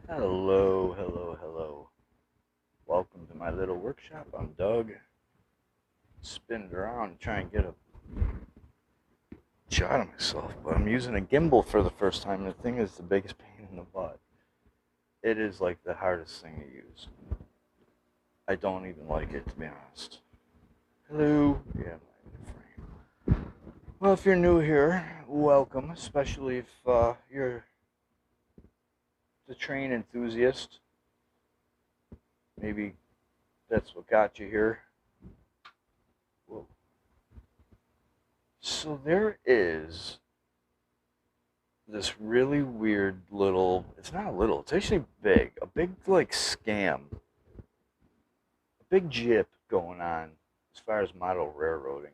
Hello, hello, hello. Welcome to my little workshop. I'm Doug. Spinning around trying to get a shot of myself, but I'm using a gimbal for the first time. And the thing is the biggest pain in the butt. It is like the hardest thing to use. I don't even like it, to be honest. Hello. Yeah, my frame. Well, if you're new here, welcome, especially if you're the train enthusiast. Maybe that's what got you here. Whoa. So there is this really weird little, it's not little, it's actually big, a big like scam, a big jip going on as far as model railroading.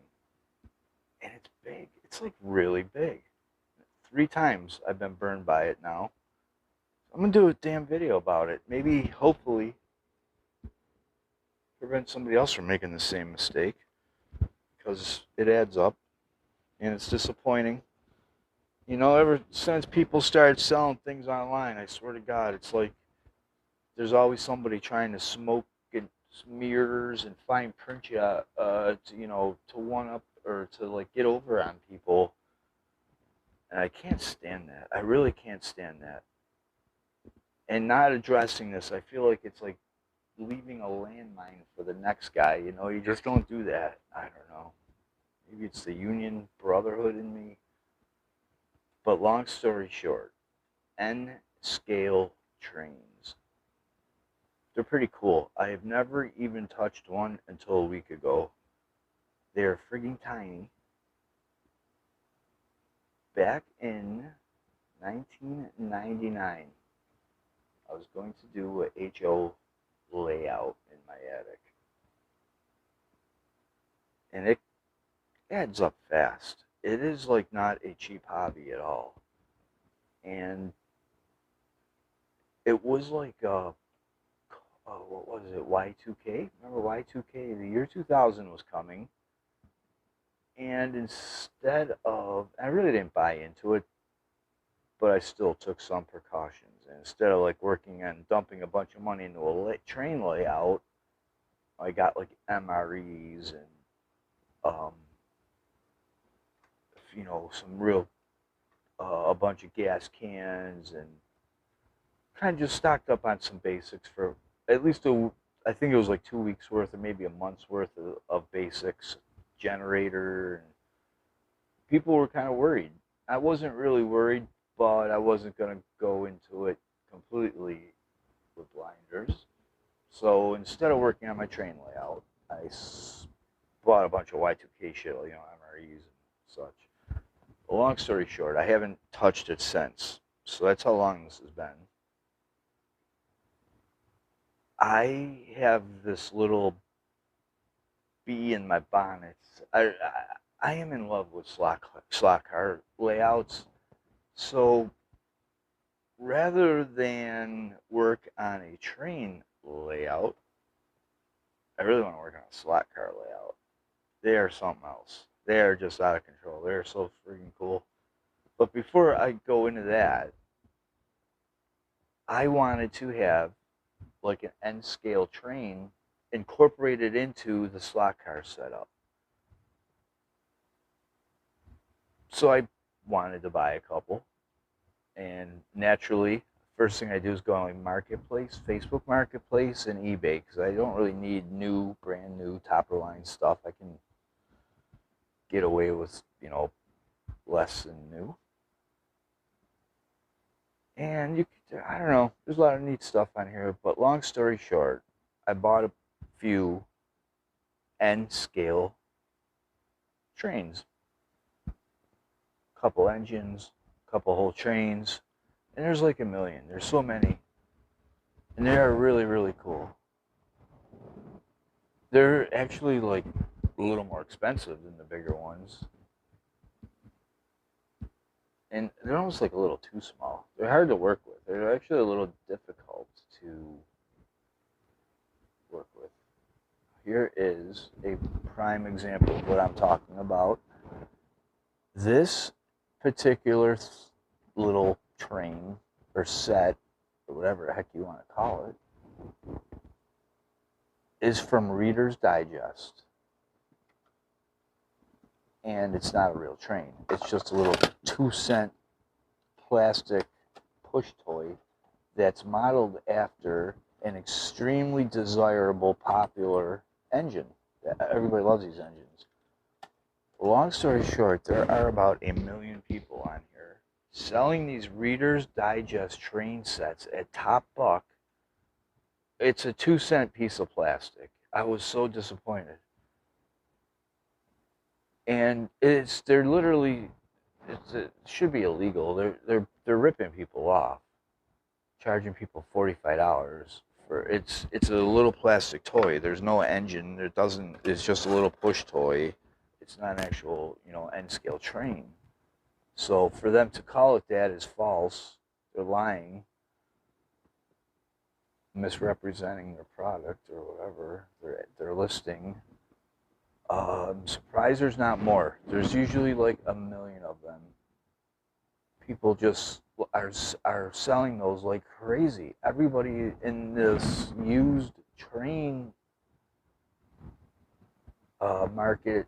And it's big. It's like really big. 3 times I've been burned by it now. I'm gonna do a damn video about it. Maybe, hopefully, prevent somebody else from making the same mistake. Because it adds up and it's disappointing. You know, ever since people started selling things online, I swear to God, it's like there's always somebody trying to smoke and mirrors and fine print you, to one up or to like get over on people. And I can't stand that. I really can't stand that. And not addressing this, I feel like it's like leaving a landmine for the next guy. You know, you just don't do that. I don't know. Maybe it's the union brotherhood in me. But long story short, N scale trains. They're pretty cool. I have never even touched one until a week ago. They're frigging tiny. Back in 1999, I was going to do a HO layout in my attic. And it adds up fast. It is like not a cheap hobby at all. And it was like what was it, Y2K? Remember Y2K? The year 2000 was coming. And instead of, I really didn't buy into it, but I still took some precautions. And instead of like working on dumping a bunch of money into a train layout, I got like MREs and, um, some real, a bunch of gas cans and kind of just stocked up on some basics for at least I think it was like 2 weeks worth or maybe a month's worth of basics, generator. And people were kind of worried. I wasn't really worried, but I wasn't going to go into it completely with blinders. So instead of working on my train layout, I bought a bunch of Y2K shit, MREs and such. Long story short, I haven't touched it since. So that's how long this has been. I have this little bee in my bonnet. I am in love with slot car layouts. So rather than work on a train layout, I really want to work on a slot car layout. They are something else. They are just out of control. They're so freaking cool. But before I go into that, I wanted to have like an N scale train incorporated into the slot car setup. So I wanted to buy a couple, and naturally, first thing I do is go on Marketplace, Facebook Marketplace, and eBay because I don't really need brand new, top of the line stuff. I can get away with less than new. And I don't know, there's a lot of neat stuff on here. But long story short, I bought a few N scale trains, couple engines, couple whole trains, and there's like a million. There's so many, and they are really really cool. They're actually like a little more expensive than the bigger ones, and they're almost like a little too small. They're hard to work with. They're actually a little difficult to work with. Here is a prime example of what I'm talking about. This particular little train or set or whatever the heck you want to call it, is from Reader's Digest. And it's not a real train. It's just a little 2-cent plastic push toy that's modeled after an extremely desirable, popular engine. Everybody loves these engines. Long story short, there are about 1 million people on here selling these Reader's Digest train sets at top buck. It's a 2-cent piece of plastic. I was so disappointed. And they're literally, it should be illegal. They're ripping people off, charging people $45 for it's a little plastic toy. There's no engine. It's just a little push toy. It's not an actual, N scale train. So for them to call it that is false. They're lying, misrepresenting their product or whatever they're listing. I'm surprised there's not more. There's usually like 1 million of them. People just are selling those like crazy. Everybody in this used train market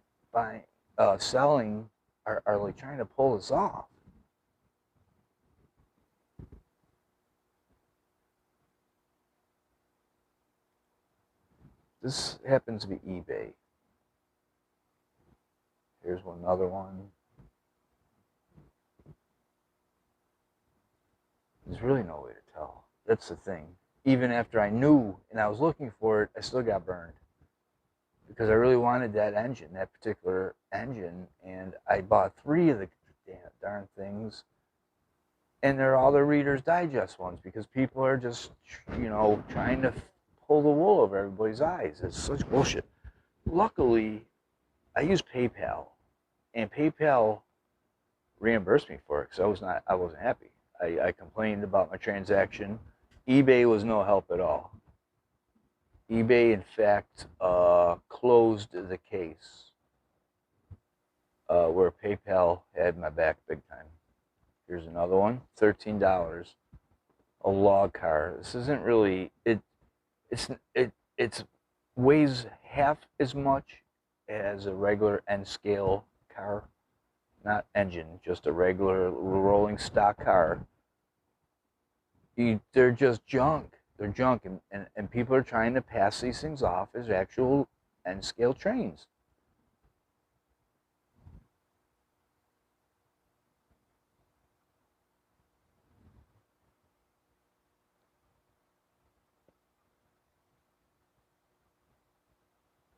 selling are like trying to pull this off. This happens to be eBay. Here's another one. There's really no way to tell. That's the thing. Even after I knew and I was looking for it, I still got burned. Because I really wanted that engine, that particular engine, and I bought 3 of the darn things. And they're all the Reader's Digest ones because people are just, trying to pull the wool over everybody's eyes. It's such bullshit. Luckily, I use PayPal, and PayPal reimbursed me for it because I wasn't happy. I complained about my transaction. eBay was no help at all. eBay, in fact, closed the case where PayPal had my back big time. Here's another one, $13, a log car. This isn't really it weighs half as much as a regular N scale car, not engine, just a regular rolling stock car. They're just junk. They're junk, and people are trying to pass these things off as actual N scale trains.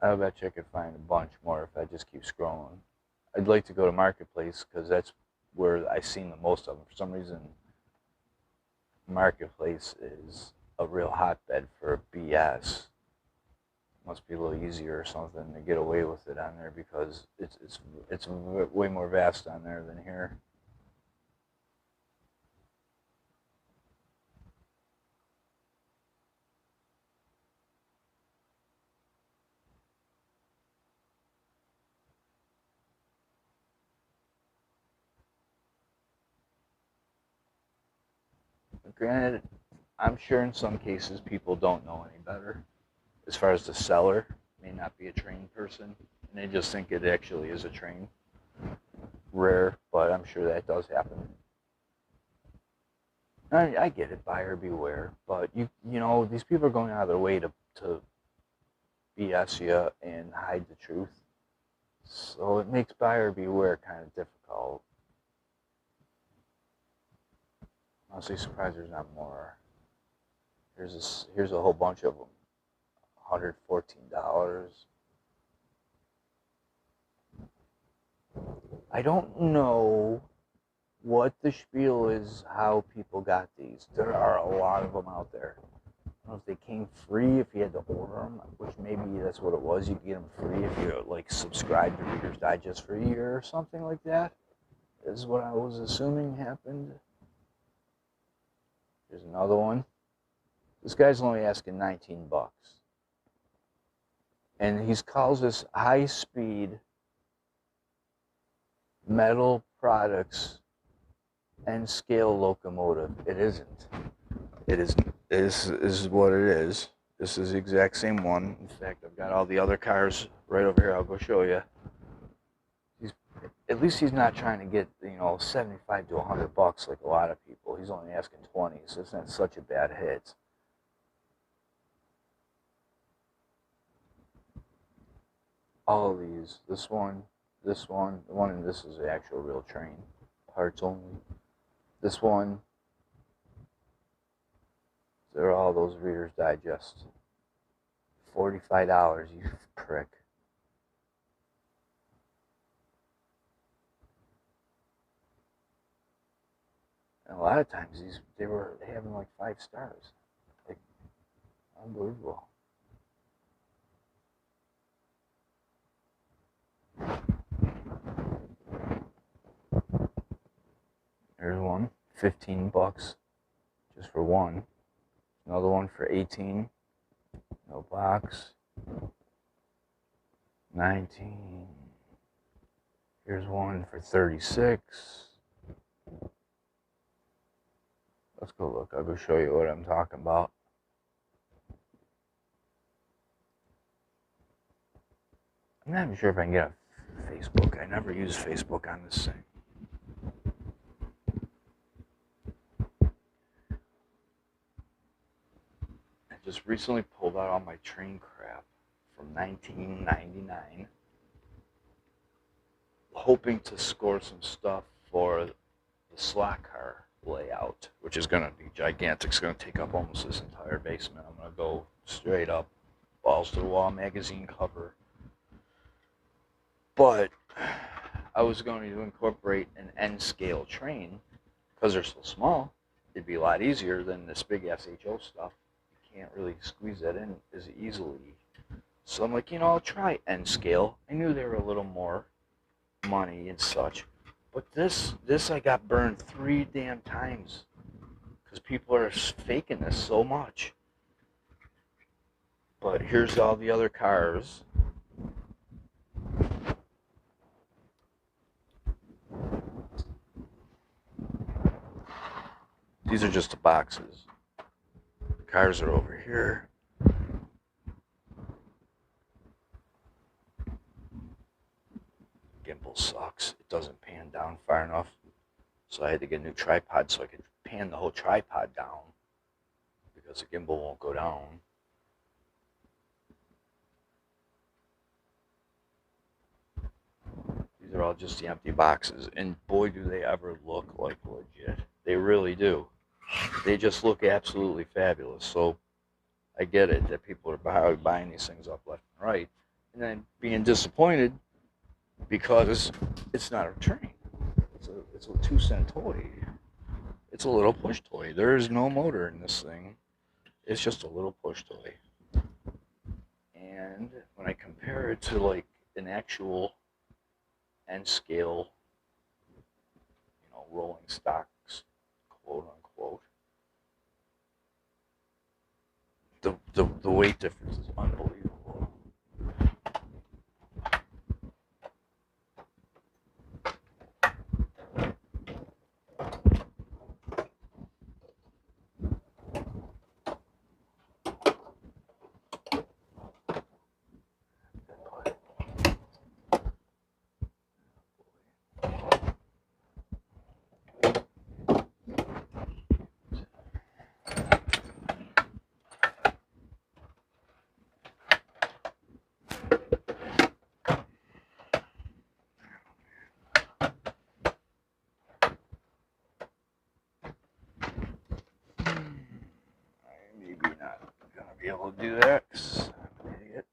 I bet you I could find a bunch more if I just keep scrolling. I'd like to go to Marketplace because that's where I've seen the most of them. For some reason, Marketplace is a real hotbed for BS. Must be a little easier or something to get away with it on there because it's way more vast on there than here. Granted, I'm sure in some cases people don't know any better. As far as the seller may not be a trained person, and they just think it actually is a train. Rare, but I'm sure that does happen. I get it, buyer beware, but these people are going out of their way to BS you and hide the truth. So it makes buyer beware kind of difficult. Honestly, surprised there's not more. Here's a whole bunch of them. $114. I don't know what the spiel is, how people got these. There are a lot of them out there. I don't know if they came free if you had to order them, which maybe that's what it was. You could get them free if you subscribed to Reader's Digest for a year or something like that. Is what I was assuming happened. Here's another one. This guy's only asking $19. And he calls this high-speed metal products and scale locomotive. It isn't. It is. This is what it is. This is the exact same one. In fact, I've got all the other cars right over here. I'll go show you. At least he's not trying to get 75 to $100 like a lot of people. He's only asking 20, so it's not such a bad hit. All of these, this one, the one and this is the actual real train, parts only. This one, they're all those Reader's Digest. $45, you prick. And a lot of times they were having like 5 stars. Like, unbelievable. There's one, $15 just for one. Another one for 18, no box. 19. Here's one for 36. Let's go look. I'll go show you what I'm talking about. I'm not even sure if I can get a Facebook. I never use Facebook on this thing. I just recently pulled out all my train crap from 1999, hoping to score some stuff for the slot car layout, which is going to be gigantic. It's going to take up almost this entire basement. I'm going to go straight up, balls to the wall magazine cover. But I was going to incorporate an N-scale train because they're so small. It'd be a lot easier than this big SHO stuff. You can't really squeeze that in as easily. So I'm like, I'll try N-scale. I knew they were a little more money and such. But this I got burned 3 damn times because people are faking this so much. But here's all the other cars. These are just the boxes. The cars are over here. Gimbal sucks. It doesn't pan down far enough. So I had to get a new tripod so I could pan the whole tripod down because the gimbal won't go down. These are all just the empty boxes, and boy do they ever look like legit. They really do. They just look absolutely fabulous. So I get it that people are buying these things up left and right, and then being disappointed because it's not a train. It's a 2-cent toy. It's a little push toy. There is no motor in this thing. It's just a little push toy. And when I compare it to like an actual N-scale, rolling stocks, quote unquote, the weight difference is unbelievable. Be able to do that because I'm an idiot.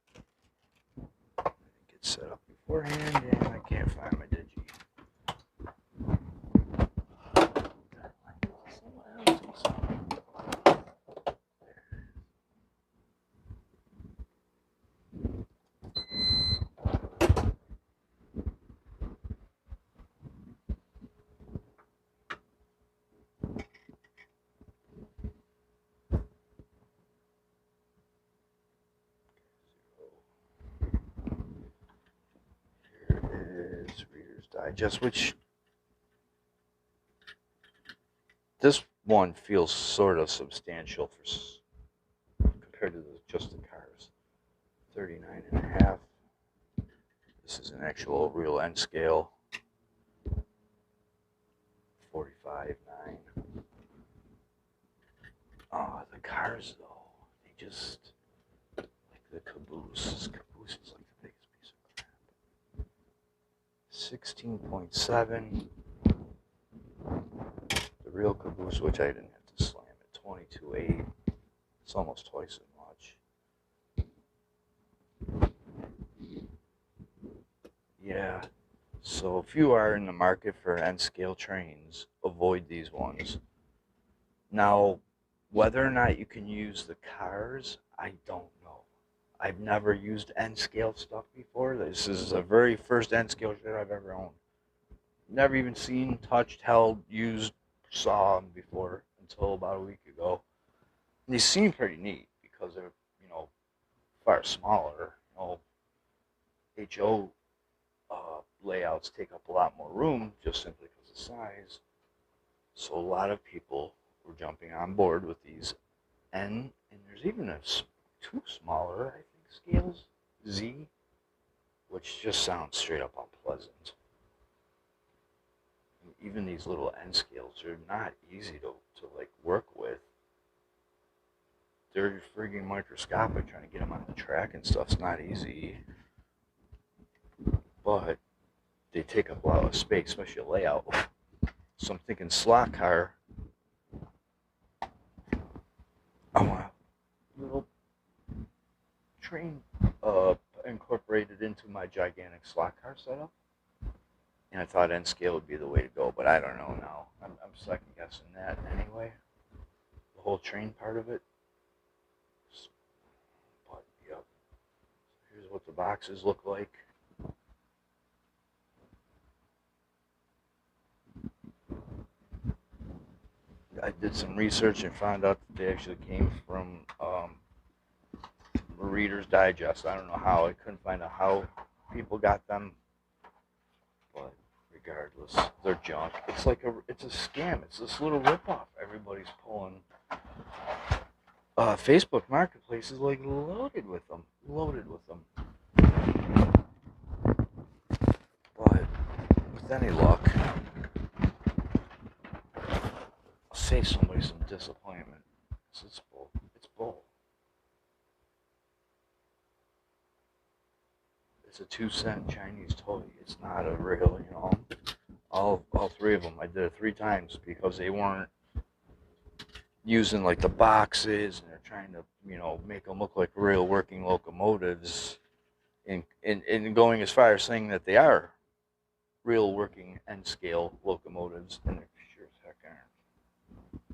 Get set up beforehand and I can't find my digi. Reader's Digest, which this one feels sort of substantial compared to just the cars. 39 and a half. This is an actual real end scale. 45.9. Oh, the cars though, they just like the caboose. Caboose is like the biggest piece of crap. 16.7. The real caboose, which I didn't have to slam it, 22.8. It's almost twice as much. Yeah. So if you are in the market for end scale trains, avoid these ones. Now, whether or not you can use the cars, I don't know. I've never used end scale stuff before. This is the very first end scale shit I've ever owned. Never even seen, touched, held, used, saw them before until about a week ago. And they seem pretty neat because they're, far smaller. HO layouts take up a lot more room just simply because of size. So a lot of people were jumping on board with these N, and there's even two smaller, I think, scales, Z, which just sounds straight up unpleasant. And even these little N scales are not easy to like work with. They're frigging microscopic. Trying to get them on the track and stuff's not easy. But they take up a lot of space, especially a layout. So I'm thinking slot car. I want a little train incorporated into my gigantic slot car setup. And I thought N scale would be the way to go, but I don't know now. I'm second guessing that anyway. The whole train part of it. But yep. Here's what the boxes look like. I did some research and found out that they actually came from Reader's Digest. I don't know how. I couldn't find out how people got them, but regardless, they're junk. It's a scam. It's this little ripoff. Everybody's pulling. Facebook Marketplace is like loaded with them. But with any luck, I'll save somebody some disappointment. It's bull. It's bull. It's a 2-cent Chinese toy. It's not a real, all three of them. I did it 3 times because they weren't using like the boxes, and they're trying to, make them look like real working locomotives, and going as far as saying that they are real working end scale locomotives, and they sure as heck aren't.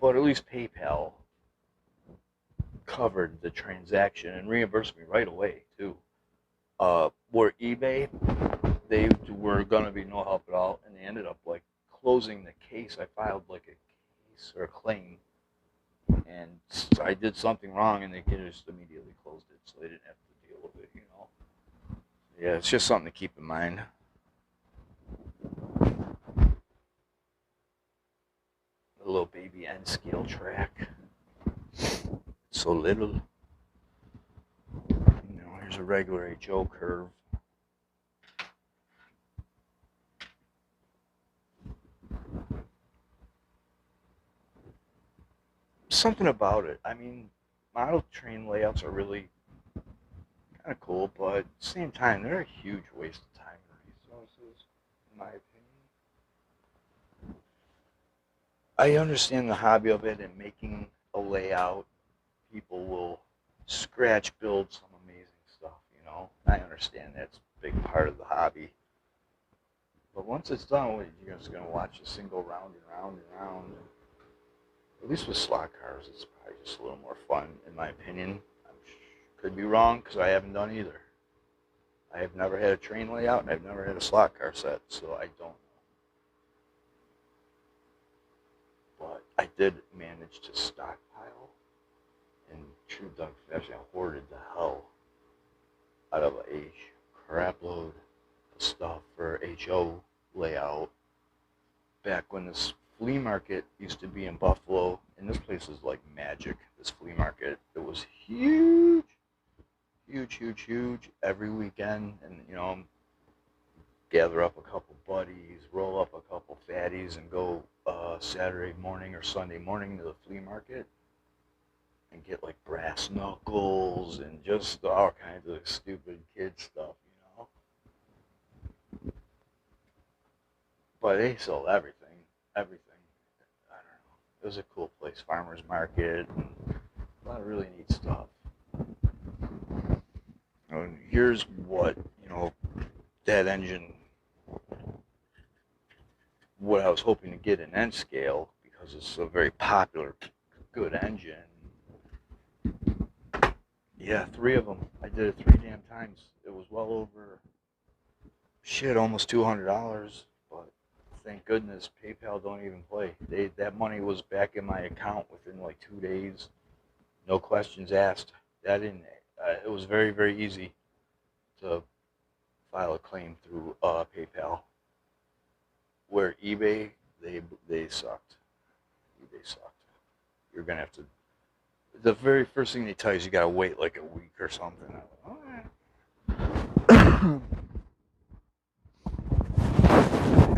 But at least PayPal covered the transaction and reimbursed me right away too. Where eBay, they were gonna be no help at all, and they ended up like closing the case. I filed like a case or a claim, and I did something wrong, and they just immediately closed it, so they didn't have to deal with it. Yeah, it's just something to keep in mind. A little baby end scale track. So little. Here's a regular HO curve. Something about it. I mean, model train layouts are really kind of cool, but at the same time, they're a huge waste of time and resources, in my opinion. I understand the hobby of it and making a layout. People will scratch build some amazing stuff, I understand that's a big part of the hobby. But once it's done, you're just going to watch this thing go round and round and round. At least with slot cars, it's probably just a little more fun, in my opinion. I could be wrong because I haven't done either. I have never had a train layout, and I've never had a slot car set, so I don't know. But I did manage to stockpile, in true Doug fashion, I hoarded the hell out of a crap load of stuff for HO layout back when this flea market used to be in Buffalo, and this place is like magic. This flea market, it was huge, huge, huge, huge every weekend, and gather up a couple buddies, roll up a couple fatties, and go Saturday morning or Sunday morning to the flea market and get like brass knuckles and just all kinds of stupid kid stuff. But they sold everything, everything. I don't know. It was a cool place, farmers market, and a lot of really neat stuff. And here's what that engine. What I was hoping to get an N scale because it's a very popular, good engine. Yeah, 3 of them. I did it 3 damn times. It was well over almost $200. But thank goodness PayPal don't even play. That money was back in my account within like 2 days. No questions asked. That didn't. It was very very easy to file a claim through PayPal. Where eBay, they sucked. eBay sucked. You're gonna have to. The very first thing they tell you is you gotta wait like a week or something. All right.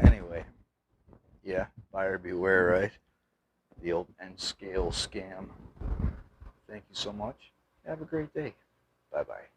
Anyway, yeah, buyer beware, right? The old N scale scam. Thank you so much. Have a great day. Bye bye.